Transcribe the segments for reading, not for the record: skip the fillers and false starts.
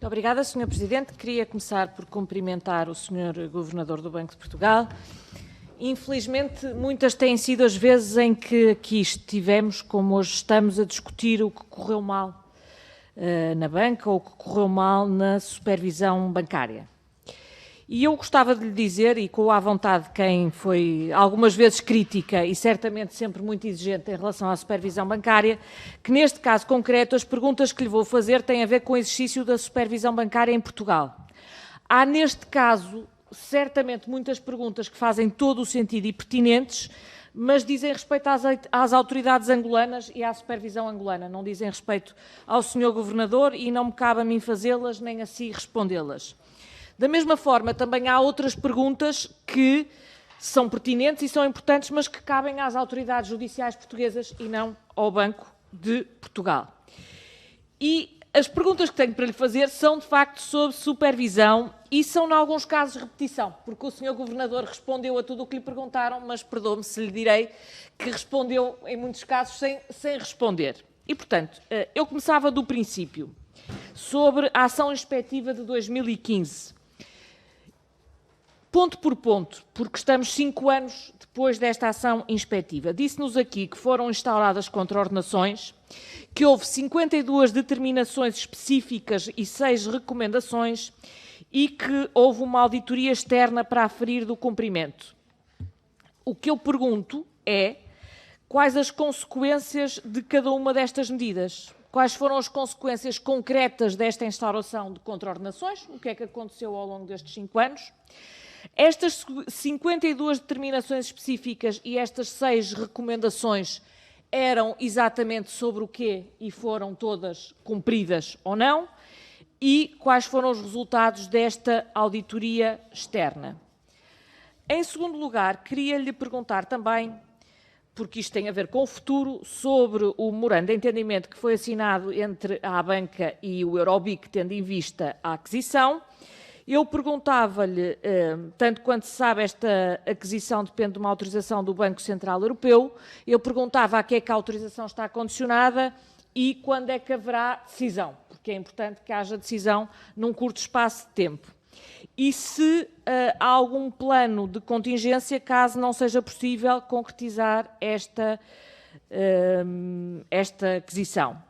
Muito obrigada, Sr. Presidente. Queria começar por cumprimentar o Sr. Governador do Banco de Portugal. Infelizmente, muitas têm sido as vezes em que aqui estivemos, como hoje estamos, a discutir o que correu mal na banca ou o que correu mal na supervisão bancária. E eu gostava de lhe dizer, e com a vontade de quem foi algumas vezes crítica e certamente sempre muito exigente em relação à supervisão bancária, que neste caso concreto as perguntas que lhe vou fazer têm a ver com o exercício da supervisão bancária em Portugal. Há neste caso certamente muitas perguntas que fazem todo o sentido e pertinentes, mas dizem respeito às autoridades angolanas e à supervisão angolana, não dizem respeito ao Sr. Governador e não me cabe a mim fazê-las nem a si respondê-las. Da mesma forma, também há outras perguntas que são pertinentes e são importantes, mas que cabem às autoridades judiciais portuguesas e não ao Banco de Portugal. E as perguntas que tenho para lhe fazer são, de facto, sobre supervisão e são, em alguns casos, repetição, porque o Sr. Governador respondeu a tudo o que lhe perguntaram, mas perdoe-me se lhe direi que respondeu, em muitos casos, sem responder. E, portanto, eu começava do princípio, sobre a ação inspectiva de 2015. Ponto por ponto, porque estamos 5 anos depois desta ação inspectiva. Disse-nos aqui que foram instauradas contraordenações, que houve 52 determinações específicas e 6 recomendações e que houve uma auditoria externa para aferir do cumprimento. O que eu pergunto é quais as consequências de cada uma destas medidas? Quais foram as consequências concretas desta instauração de contraordenações? O que é que aconteceu ao longo destes 5 anos? Estas 52 determinações específicas e estas 6 recomendações eram exatamente sobre o quê e foram todas cumpridas ou não? E quais foram os resultados desta auditoria externa? Em segundo lugar, queria lhe perguntar também, porque isto tem a ver com o futuro, sobre o memorando de entendimento que foi assinado entre a banca e o Eurobic, tendo em vista a aquisição. Eu perguntava-lhe, tanto quanto se sabe, esta aquisição depende de uma autorização do Banco Central Europeu, eu perguntava a que é que a autorização está condicionada e quando é que haverá decisão, porque é importante que haja decisão num curto espaço de tempo. E se há algum plano de contingência caso não seja possível concretizar esta aquisição.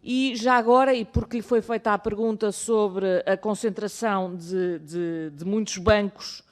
E já agora, e porque lhe foi feita a pergunta sobre a concentração de muitos bancos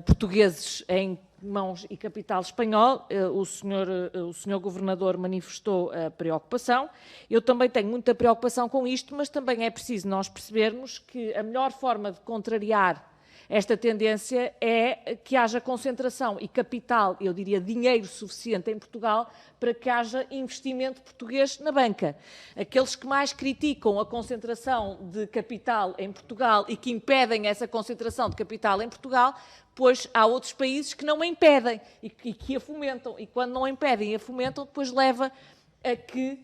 portugueses em mãos e capital espanhol, o senhor Governador manifestou a preocupação. Eu também tenho muita preocupação com isto, mas também é preciso nós percebermos que a melhor forma de contrariar esta tendência é que haja concentração e capital, eu diria dinheiro suficiente em Portugal para que haja investimento português na banca. Aqueles que mais criticam a concentração de capital em Portugal e que impedem essa concentração de capital em Portugal, pois há outros países que não a impedem e que a fomentam. E quando não a impedem e a fomentam, depois leva a que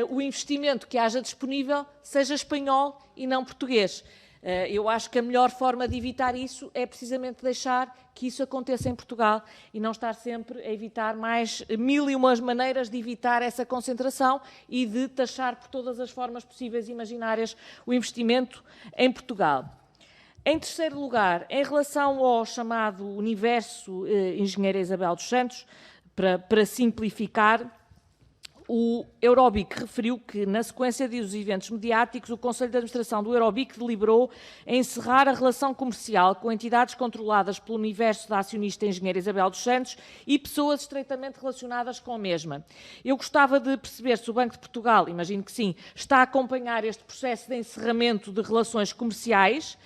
o investimento que haja disponível seja espanhol e não português. Eu acho que a melhor forma de evitar isso é precisamente deixar que isso aconteça em Portugal e não estar sempre a evitar mais 1001 maneiras de evitar essa concentração e de taxar por todas as formas possíveis e imaginárias o investimento em Portugal. Em terceiro lugar, em relação ao chamado universo Engenheira Isabel dos Santos, para simplificar, o Eurobic referiu que, na sequência dos eventos mediáticos, o Conselho de Administração do Eurobic deliberou encerrar a relação comercial com entidades controladas pelo universo da acionista Engenheira Isabel dos Santos e pessoas estreitamente relacionadas com a mesma. Eu gostava de perceber se o Banco de Portugal, imagino que sim, está a acompanhar este processo de encerramento de relações comerciais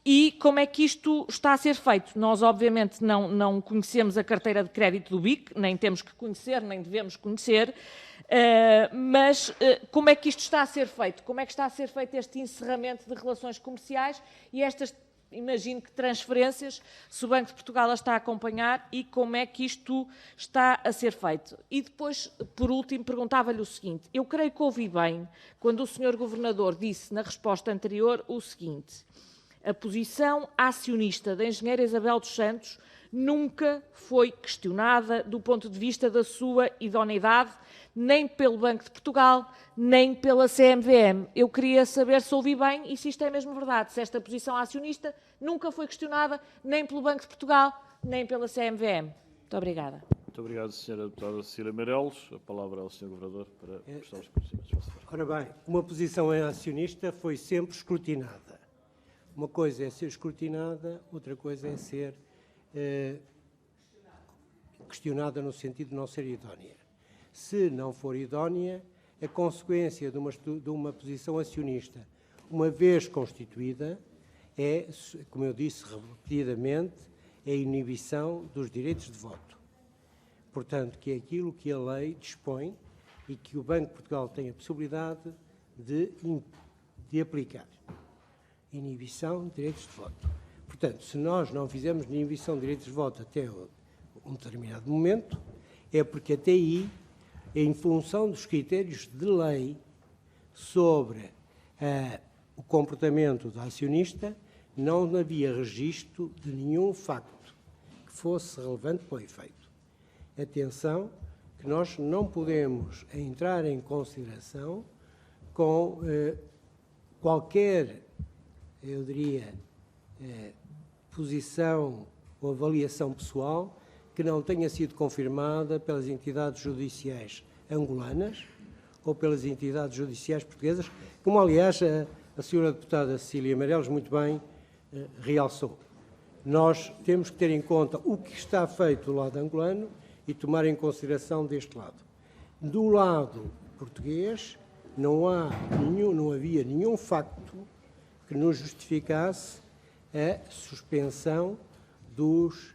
e como é que isto está a ser feito. Nós, obviamente, não conhecemos a carteira de crédito do BIC, nem temos que conhecer, nem devemos conhecer, mas como é que isto está a ser feito? Como é que está a ser feito este encerramento de relações comerciais e estas, imagino que transferências, se o Banco de Portugal a está a acompanhar e como é que isto está a ser feito? E depois, por último, perguntava-lhe o seguinte, eu creio que ouvi bem quando o Sr. Governador disse na resposta anterior o seguinte, a posição acionista da Engenheira Isabel dos Santos nunca foi questionada do ponto de vista da sua idoneidade, nem pelo Banco de Portugal, nem pela CMVM. Eu queria saber se ouvi bem e se isto é mesmo verdade, se esta posição acionista nunca foi questionada nem pelo Banco de Portugal, nem pela CMVM. Muito obrigada. Muito obrigado, Sra. Deputada Cecília Meireles. A palavra é ao Sr. Governador para prestar os esclarecimentos. Ora bem, uma posição acionista foi sempre escrutinada. Uma coisa é ser escrutinada, outra coisa é ser questionada no sentido de não ser idónea. Se não for idónea, a consequência de uma posição acionista, uma vez constituída, é, como eu disse repetidamente, a inibição dos direitos de voto. Portanto, que é aquilo que a lei dispõe e que o Banco de Portugal tem a possibilidade de aplicar. Inibição de direitos de voto. Portanto, se nós não fizermos inibição de direitos de voto até um determinado momento, é porque até aí, em função dos critérios de lei sobre o comportamento do acionista, não havia registro de nenhum facto que fosse relevante para o efeito. Atenção, que nós não podemos entrar em consideração com qualquer, eu diria, posição ou avaliação pessoal que não tenha sido confirmada pelas entidades judiciais angolanas ou pelas entidades judiciais portuguesas, como, aliás, a senhora deputada Cecília Meireles muito bem realçou. Nós temos que ter em conta o que está feito do lado angolano e tomar em consideração deste lado. Do lado português, não havia nenhum facto que nos justificasse a suspensão dos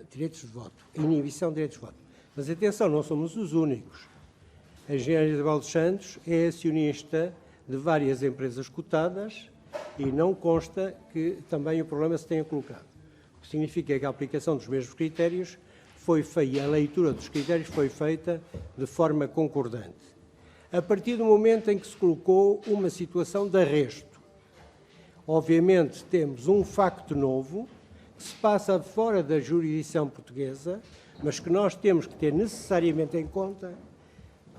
direitos de voto, a inibição de direitos de voto. Mas atenção, não somos os únicos. A Engenharia Isabel dos Santos é acionista de várias empresas cotadas e não consta que também o problema se tenha colocado. O que significa que a aplicação dos mesmos critérios foi feita, a leitura dos critérios foi feita de forma concordante. A partir do momento em que se colocou uma situação de arresto, obviamente temos um facto novo que se passa fora da jurisdição portuguesa, mas que nós temos que ter necessariamente em conta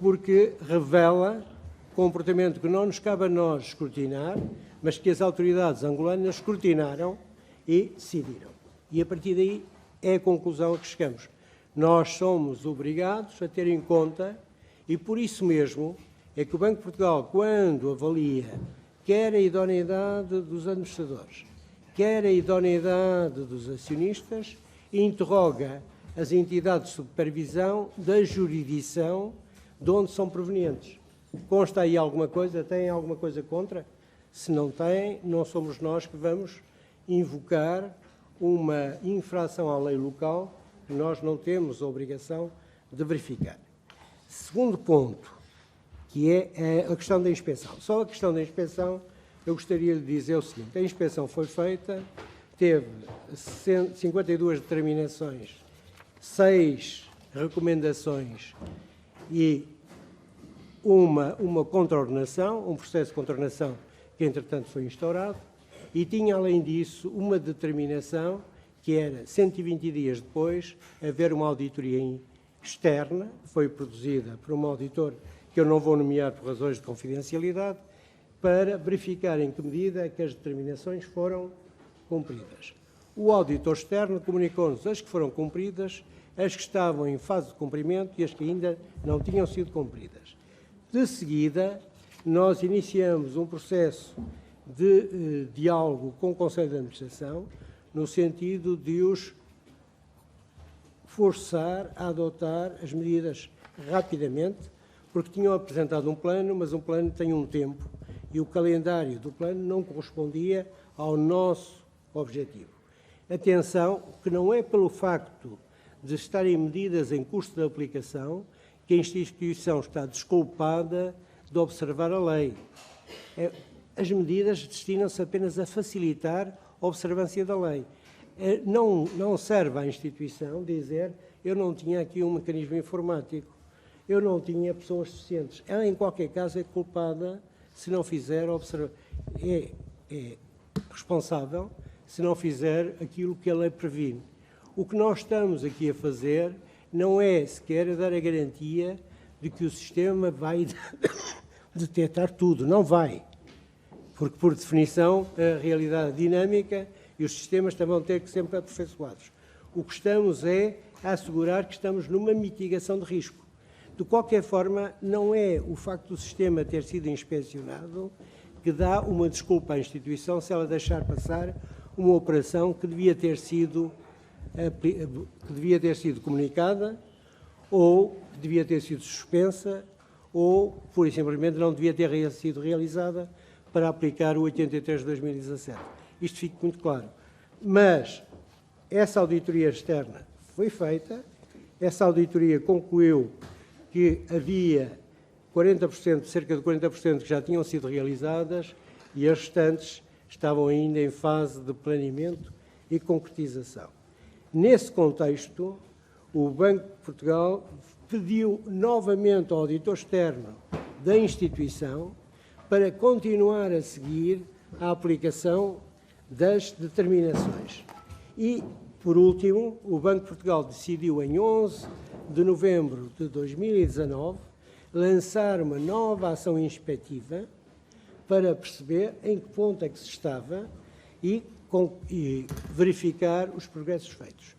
porque revela comportamento que não nos cabe a nós escrutinar, mas que as autoridades angolanas escrutinaram e decidiram. E a partir daí é a conclusão a que chegamos. Nós somos obrigados a ter em conta, e por isso mesmo é que o Banco de Portugal, quando avalia quer a idoneidade dos administradores, quer a idoneidade dos acionistas, interroga as entidades de supervisão da jurisdição de onde são provenientes. Consta aí alguma coisa? Tem alguma coisa contra? Se não tem, não somos nós que vamos invocar uma infração à lei local que nós não temos a obrigação de verificar. Segundo ponto, que é a questão da inspeção. Só a questão da inspeção, eu gostaria de dizer o seguinte: a inspeção foi feita, teve 52 determinações, 6 recomendações e uma contraordenação, um processo de contraordenação que, entretanto, foi instaurado, e tinha, além disso, uma determinação que era, 120 dias depois, haver uma auditoria externa, foi produzida por um auditor que eu não vou nomear por razões de confidencialidade, para verificar em que medida é que as determinações foram cumpridas. O auditor externo comunicou-nos as que foram cumpridas, as que estavam em fase de cumprimento e as que ainda não tinham sido cumpridas. De seguida, nós iniciamos um processo de diálogo com o Conselho de Administração, no sentido de os forçar a adotar as medidas rapidamente, porque tinham apresentado um plano, mas um plano tem um tempo, e o calendário do plano não correspondia ao nosso objetivo. Atenção, que não é pelo facto de estarem medidas em curso de aplicação que a instituição está desculpada de observar a lei. As medidas destinam-se apenas a facilitar a observância da lei. Não serve à instituição dizer eu não tinha aqui um mecanismo informático, eu não tinha pessoas suficientes. Ela, em qualquer caso, é culpada se não fizer é responsável se não fizer aquilo que a lei previne. O que nós estamos aqui a fazer não é sequer dar a garantia de que o sistema vai detectar tudo. Não vai. Porque, por definição, a realidade dinâmica e os sistemas também vão ter que ser sempre aperfeiçoados. O que estamos é a assegurar que estamos numa mitigação de risco. De qualquer forma, não é o facto do sistema ter sido inspecionado que dá uma desculpa à instituição se ela deixar passar uma operação que devia ter sido comunicada ou que devia ter sido suspensa ou, pura e simplesmente, não devia ter sido realizada para aplicar o 83 de 2017. Isto fica muito claro. Mas essa auditoria externa foi feita, essa auditoria concluiu que havia 40%, cerca de 40% que já tinham sido realizadas e as restantes estavam ainda em fase de planeamento e concretização. Nesse contexto, o Banco de Portugal pediu novamente ao auditor externo da instituição para continuar a seguir a aplicação das determinações. E, por último, o Banco de Portugal decidiu, em 11 de novembro de 2019, lançar uma nova ação inspectiva para perceber em que ponto é que se estava e verificar os progressos feitos.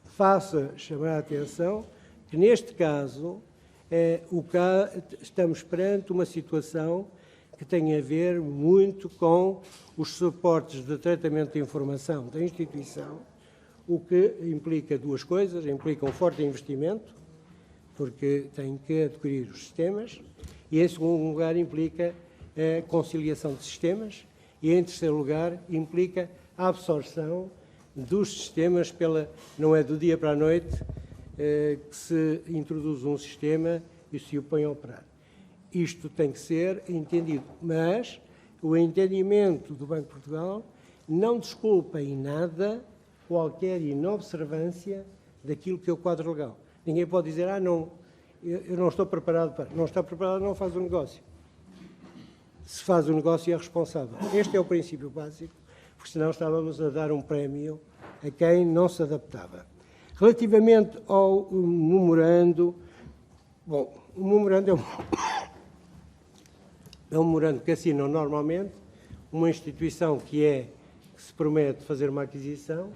Faço chamar a atenção que, neste caso, estamos perante uma situação que tem a ver muito com os suportes de tratamento de informação da instituição, o que implica duas coisas: implica um forte investimento, porque tem que adquirir os sistemas, e, em segundo lugar, implica a conciliação de sistemas, e, em terceiro lugar, implica a absorção dos sistemas não é do dia para a noite que se introduz um sistema e se o põe a operar. Isto tem que ser entendido, mas o entendimento do Banco de Portugal não desculpa em nada qualquer inobservância daquilo que é o quadro legal. Ninguém pode dizer, não, eu não estou preparado para... Não está preparado, não faz o negócio. Se faz o negócio, é responsável. Este é o princípio básico, porque senão estávamos a dar um prémio a quem não se adaptava. Relativamente ao memorando, bom, o memorando é um memorando que assinam normalmente uma instituição que se promete fazer uma aquisição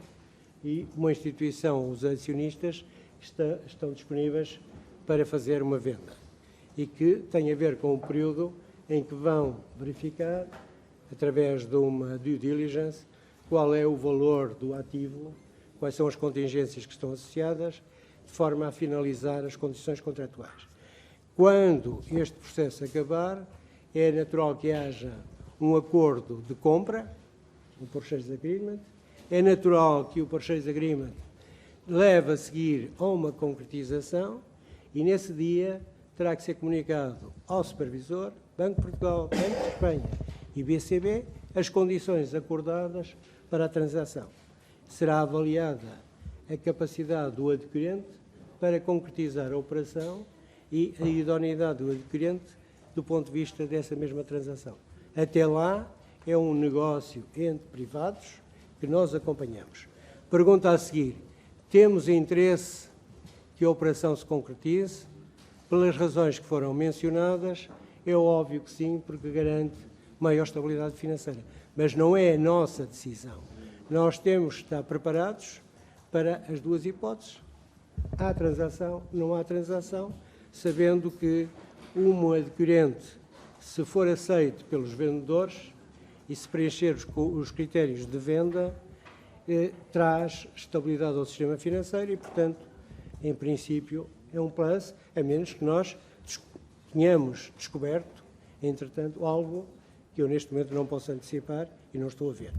e uma instituição, os acionistas, que estão disponíveis para fazer uma venda e que tem a ver com o período em que vão verificar, através de uma due diligence, qual é o valor do ativo, quais são as contingências que estão associadas, de forma a finalizar as condições contratuais. Quando este processo acabar, é natural que haja um acordo de compra, um purchase agreement, é natural que o purchase agreement leve a seguir a uma concretização e, nesse dia, terá que ser comunicado ao supervisor, Banco de Portugal, Banco de Espanha e BCB, as condições acordadas para a transação. Será avaliada a capacidade do adquirente para concretizar a operação e a idoneidade do adquirente do ponto de vista dessa mesma transação. Até lá, é um negócio entre privados que nós acompanhamos. Pergunta a seguir: temos interesse que a operação se concretize? Pelas razões que foram mencionadas, é óbvio que sim, porque garante maior estabilidade financeira. Mas não é a nossa decisão. Nós temos que estar preparados para as duas hipóteses. Há transação, não há transação, sabendo que um adquirente, se for aceito pelos vendedores e se preencher os critérios de venda, traz estabilidade ao sistema financeiro e, portanto, em princípio, é um plus, a menos que nós tenhamos descoberto, entretanto, algo que eu neste momento não posso antecipar e não estou a ver.